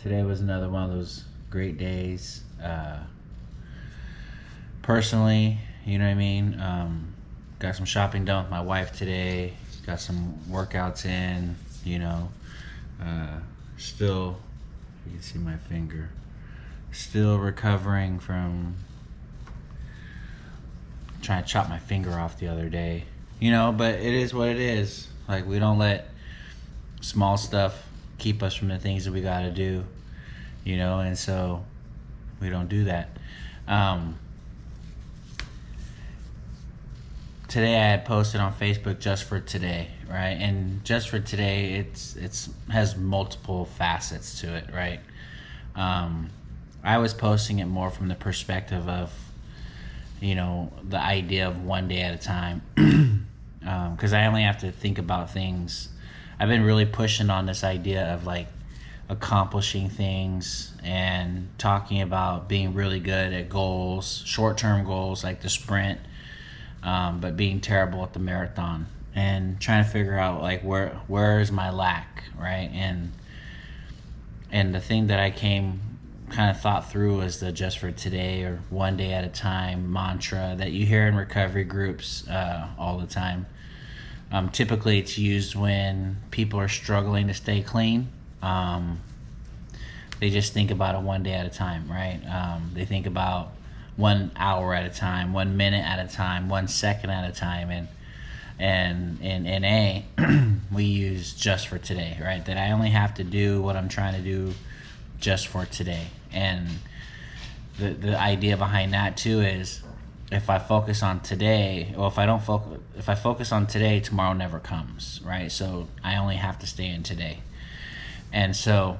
Today was another one of those great days. Personally, you know what I mean? Got some shopping done with my wife today. Got some workouts in, you know. Still, you can see my finger. Still recovering from trying to chop my finger off the other day. You know, but it is what it is. Like, we don't let small stuff keep us from the things that we got to do, you know, and so we don't do that. Today I had posted on Facebook just for today, right? And just for today, it's has multiple facets to it, right? I was posting it more from the perspective of, you know, the idea of one day at a time, because I only have to think about things. I've been really pushing on this idea of like accomplishing things and talking about being really good at goals, short-term goals like the sprint, but being terrible at the marathon, and trying to figure out like where is my lack, right? And the thing that I kind of thought through was the just for today or one day at a time mantra that you hear in recovery groups all the time. Typically it's used when people are struggling to stay clean. They just think about it one day at a time, right? They think about 1 hour at a time, 1 minute at a time, 1 second at a time. And in NA, we use just for today, right? That I only have to do what I'm trying to do just for today. And the idea behind that too is, if I focus on today, or if I focus on today, tomorrow never comes, right? So I only have to stay in today. And so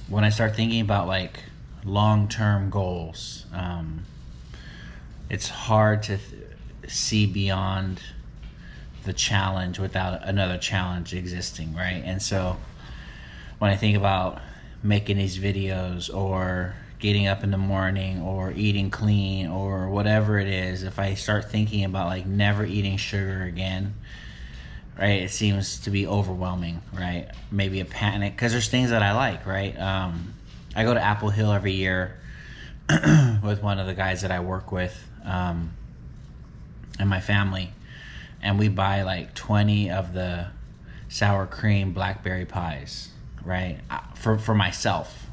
when I start thinking about like long-term goals, it's hard to see beyond the challenge without another challenge existing, right? And so when I think about making these videos or getting up in the morning or eating clean or whatever it is, if I start thinking about like never eating sugar again, right, it seems to be overwhelming, right? Maybe a panic, because there's things that I like, right? I go to Apple Hill every year with one of the guys that I work with and my family, and we buy like 20 of the sour cream blackberry pies, right? For myself.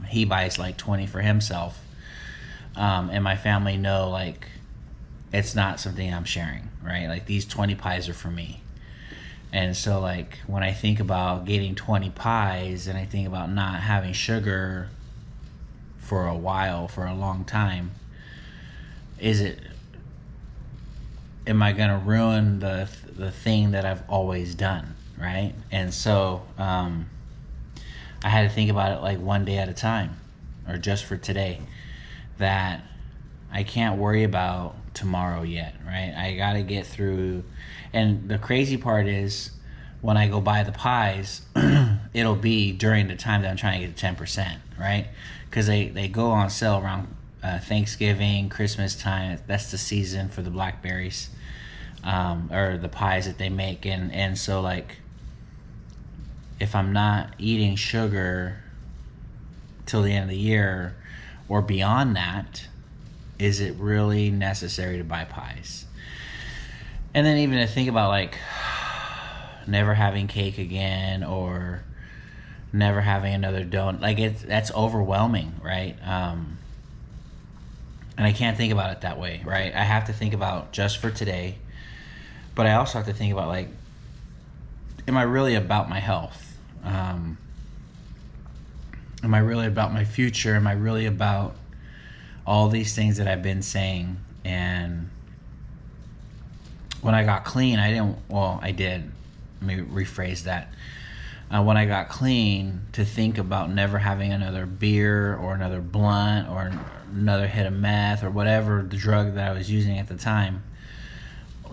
He buys like 20 for himself, and my family know like it's not something I'm sharing, right? Like these 20 pies are for me. And so like when I think about getting 20 pies and I think about not having sugar for a while, for a long time, am I gonna ruin the thing that I've always done, right? And so I had to think about it like one day at a time, or just for today, that I can't worry about tomorrow yet, right? I got to get through. And the crazy part is when I go buy the pies, it'll be during the time that I'm trying to get to 10%, right? Because they go on sale around Thanksgiving, Christmas time. That's the season for the blackberries, or the pies that they make. And so like, if I'm not eating sugar till the end of the year or beyond that, is it really necessary to buy pies? And then even to think about like never having cake again or never having another donut, like that's overwhelming, right? And I can't think about it that way, right? I have to think about just for today, but I also have to think about like, am I really about my health? Am I really about my future? Am I really about all these things that I've been saying? And when I got clean, I did. Let me rephrase that. When I got clean, to think about never having another beer or another blunt or another hit of meth or whatever the drug that I was using at the time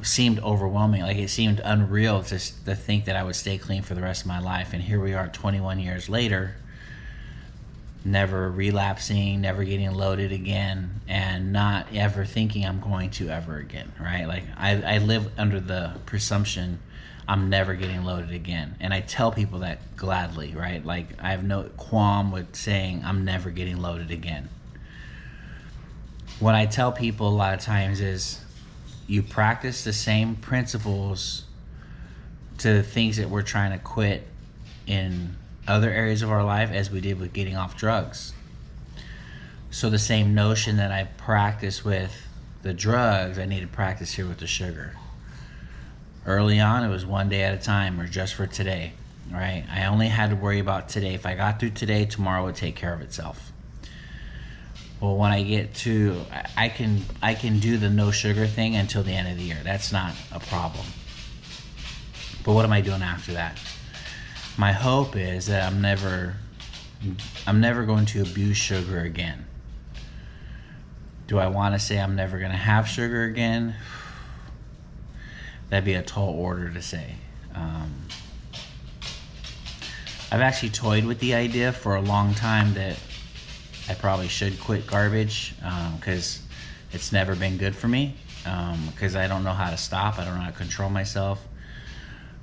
seemed overwhelming. Like it seemed unreal to think that I would stay clean for the rest of my life. And here we are 21 years later, never relapsing, never getting loaded again, and not ever thinking I'm going to ever again, right? Like I live under the presumption I'm never getting loaded again. And I tell people that gladly, right? Like, I have no qualm with saying I'm never getting loaded again. What I tell people a lot of times is you practice the same principles to things that we're trying to quit in other areas of our life as we did with getting off drugs. So the same notion that I practice with the drugs, I need to practice here with the sugar. Early on, it was one day at a time, or just for today, right? I only had to worry about today. If I got through today, tomorrow would take care of itself. Well, when I get to, I can do the no sugar thing until the end of the year. That's not a problem. But what am I doing after that? My hope is that I'm never going to abuse sugar again. Do I want to say I'm never going to have sugar again? That'd be a tall order to say. I've actually toyed with the idea for a long time that I probably should quit garbage because it's never been good for me, because I don't know how to stop. I don't know how to control myself.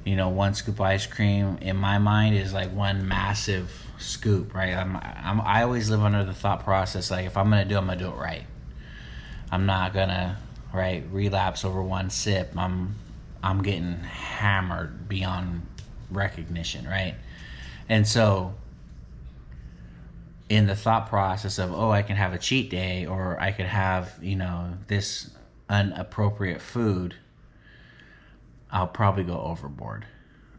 You know, one scoop of ice cream in my mind is like one massive scoop, right? I always live under the thought process, like, if I'm going to do it, I'm going to do it right. I'm not going to, right, relapse over one sip. I'm getting hammered beyond recognition, right? And so in the thought process of, oh, I can have a cheat day, or I could have, you know, this inappropriate food, I'll probably go overboard.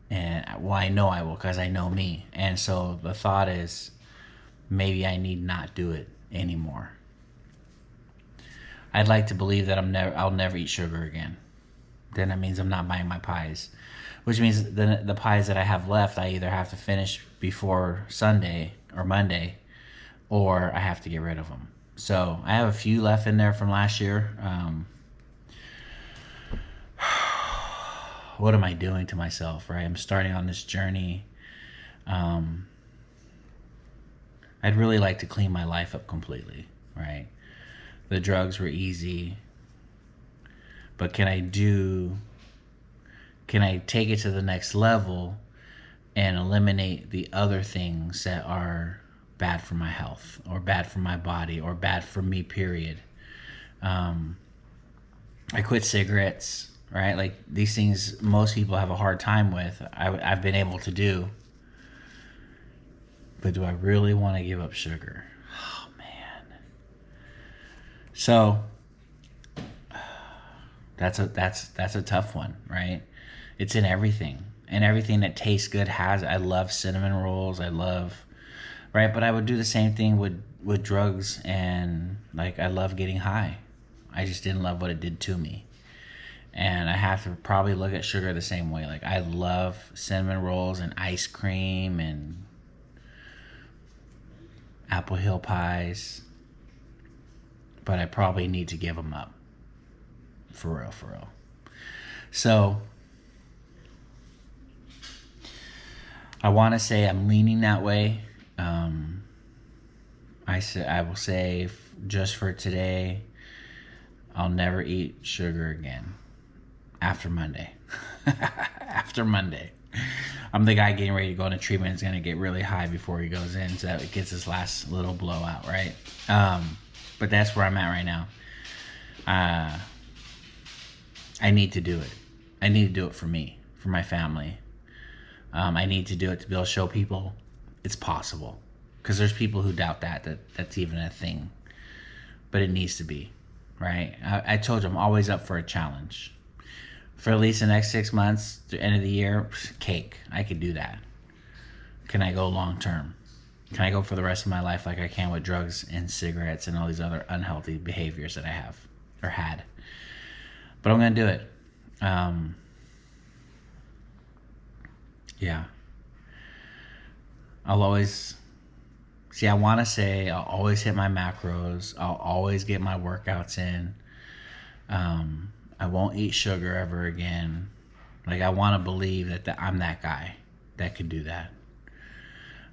And well, I know I will, because I know me. And so the thought is, maybe I need not do it anymore. I'd like to believe that I'll never eat sugar again. Then that means I'm not buying my pies, which means the pies that I have left, I either have to finish before Sunday or Monday, or I have to get rid of them. So I have a few left in there from last year. What am I doing to myself, right? I'm starting on this journey. I'd really like to clean my life up completely, right? The drugs were easy, but can I take it to the next level and eliminate the other things that are bad for my health, or bad for my body, or bad for me, period? I quit cigarettes, right? Like, these things most people have a hard time with. I've been able to do. But do I really want to give up sugar? Oh, man. So that's a tough one, right? It's in everything. And everything that tastes good I love cinnamon rolls. Right? But I would do the same thing with drugs, and like, I love getting high. I just didn't love what it did to me. And I have to probably look at sugar the same way. Like, I love cinnamon rolls and ice cream and Apple Hill pies, but I probably need to give them up. For real. So I want to say I'm leaning that way. I will say, just for today, I'll never eat sugar again after Monday. After Monday. I'm the guy getting ready to go into treatment. It's going to get really high before he goes in, so that it gets his last little blowout, right? But that's where I'm at right now. I need to do it. I need to do it for me, for my family. I need to do it to be able to show people it's possible. Because there's people who doubt that's even a thing. But it needs to be, right? I told you, I'm always up for a challenge. For at least the next 6 months, the end of the year, cake. I could do that. Can I go long term? Can I go for the rest of my life like I can with drugs and cigarettes and all these other unhealthy behaviors that I have or had? But I'm going to do it. Yeah. I'll always... See, I want to say I'll always hit my macros. I'll always get my workouts in. I won't eat sugar ever again. Like, I want to believe that I'm that guy that could do that.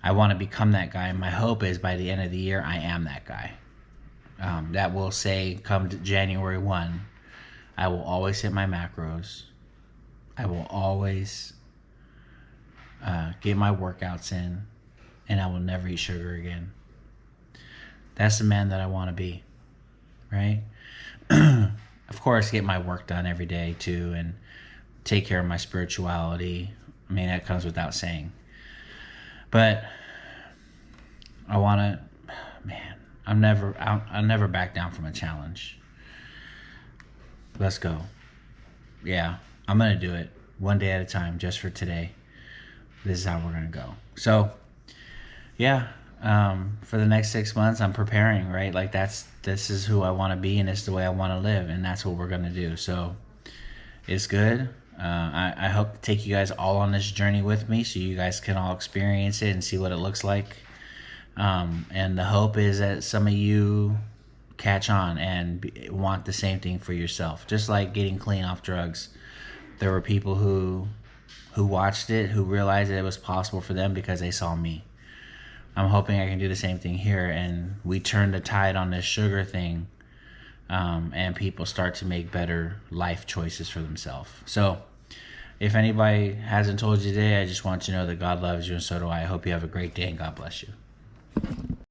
I want to become that guy. And my hope is by the end of the year, I am that guy. That will say, come to January 1, I will always hit my macros. I will always get my workouts in, and I will never eat sugar again. That's the man that I want to be, right? Of course, get my work done every day too, and take care of my spirituality. I mean, that comes without saying. But I want to, man, I'll never back down from a challenge. Let's go. Yeah, I'm going to do it one day at a time, just for today. This is how we're going to go. So, yeah, for the next 6 months, I'm preparing, right? Like this is who I want to be, and it's the way I want to live, and that's what we're going to do. So it's good. I hope to take you guys all on this journey with me, so you guys can all experience it and see what it looks like. And the hope is that some of you catch on and want the same thing for yourself. Just like getting clean off drugs, there were people who watched it, who realized that it was possible for them because they saw me. I'm hoping I can do the same thing here, and we turn the tide on this sugar thing, and people start to make better life choices for themselves. So if anybody hasn't told you today, I just want you to know that God loves you, and so do I. I hope you have a great day, and God bless you.